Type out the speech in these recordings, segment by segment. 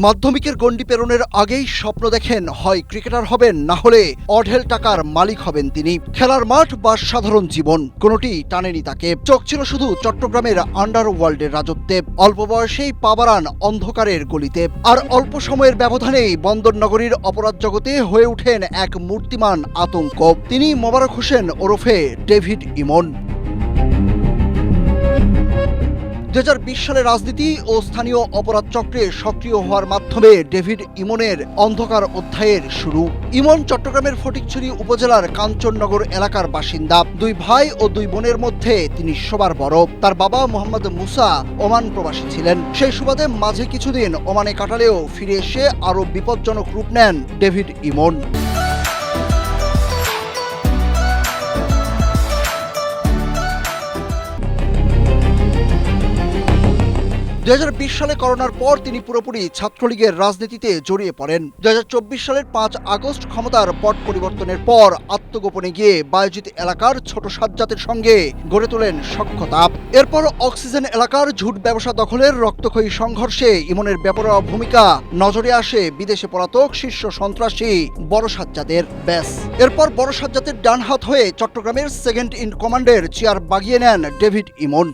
মাধ্যমিকের গণ্ডি পেরোনের আগেই স্বপ্ন দেখেন হয় ক্রিকেটার হবেন, না হলে অঢেল টাকার মালিক হবেন তিনি। খেলার মাঠ বা সাধারণ জীবন কোনোটি টানেনি তাকে। চোখ ছিল শুধু চট্টগ্রামের আন্ডারওয়ার্ল্ডের রাজত্বে। অল্প বয়সেই পা বাড়ান অন্ধকারের গলিতে, আর অল্প সময়ের ব্যবধানেই বন্দরনগরীর অপরাধ জগতে হয়ে ওঠেন এক মূর্তিমান আতঙ্ক। তিনি মোবারক হোসেন ওরফে ডেভিড ইমন। 2020 সালে রাজনীতি ও স্থানীয় অপরাধ চক্রে সক্রিয় হওয়ার মাধ্যমে ডেভিড ইমনের অন্ধকার অধ্যায়ের শুরু। ইমন চট্টগ্রামের ফটিকছড়ি উপজেলার কাঞ্চননগর এলাকার বাসিন্দা। দুই ভাই ও দুই বোনের মধ্যে তিনি সবার বড়। তার বাবা মোহাম্মদ মুসা ওমান প্রবাসী ছিলেন। সেই সুবাদে মাঝে কিছুদিন ওমানে কাটালেও ফিরে এসে আরও বিপজ্জনক রূপ নেন ডেভিড ইমন। 2020 সালে করোনার পর তিনি পুরোপুরি ছাত্রলীগের রাজনীতিতে জড়িয়ে পড়েন। 2024 সালের 5 আগস্ট ক্ষমতার পট পরিবর্তনের পর আত্মগোপনে গিয়ে বায়জিৎ এলাকার ছোট সাজ্জাতের সঙ্গে গড়ে তোলেন সখ্যতা। এরপর অক্সিজেন এলাকার ঝুট ব্যবসা দখলের রক্তক্ষয়ী সংঘর্ষে ইমনের বেপরোয়া ভূমিকা নজরে আসে বিদেশে পলাতক শীর্ষ সন্ত্রাসী বড় সাজ্জাদের। ব্যাস, এরপর বড় সাজ্জাদের ডান হাত হয়ে চট্টগ্রামের সেকেন্ড ইন কমান্ডের চেয়ার বাগিয়ে নেন ডেভিড ইমন।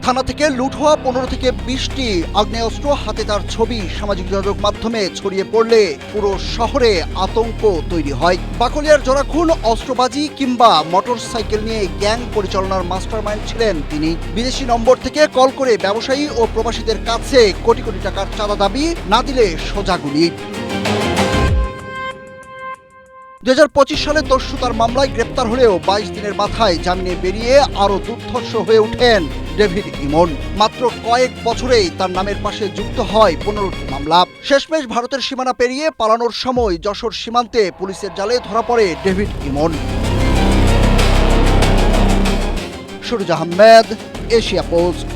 থানা থেকে লুট হওয়া 15 থেকে 20টি আগ্নেয়াস্ত্র, হাতে তার ছবি সামাজিক যোগাযোগ মাধ্যমে ছড়িয়ে পড়লে পুরো শহরে আতঙ্ক তৈরি হয়। বাকলিয়ার জোড়াখুন, অস্ত্রবাজি কিংবা মোটরসাইকেল নিয়ে গ্যাং পরিচালনার মাস্টারমাইন্ড ছিলেন তিনি। বিদেশি নম্বর থেকে কল করে ব্যবসায়ী ও প্রবাসীদের কাছে কোটি কোটি টাকার চাঁদা দাবি, না দিলে সোজা গুলি। 2025 সালে দস্যুতার মামলায় গ্রেপ্তার হলেও 22 দিনের মাথায় জামিনে বেরিয়ে আরও দুর্ধর্ষ হয়ে ওঠেন ডেভিড ইমন। মাত্র কয়েক বছরেই তার নামের পাশে যুক্ত হয় 15টি মামলা। শেষমেশ ভারতের সীমানা পেরিয়ে পালানোর সময় যশোর সীমান্তে পুলিশের জালে ধরা পড়ে David Emon. Suraj Ahmed, Asia post.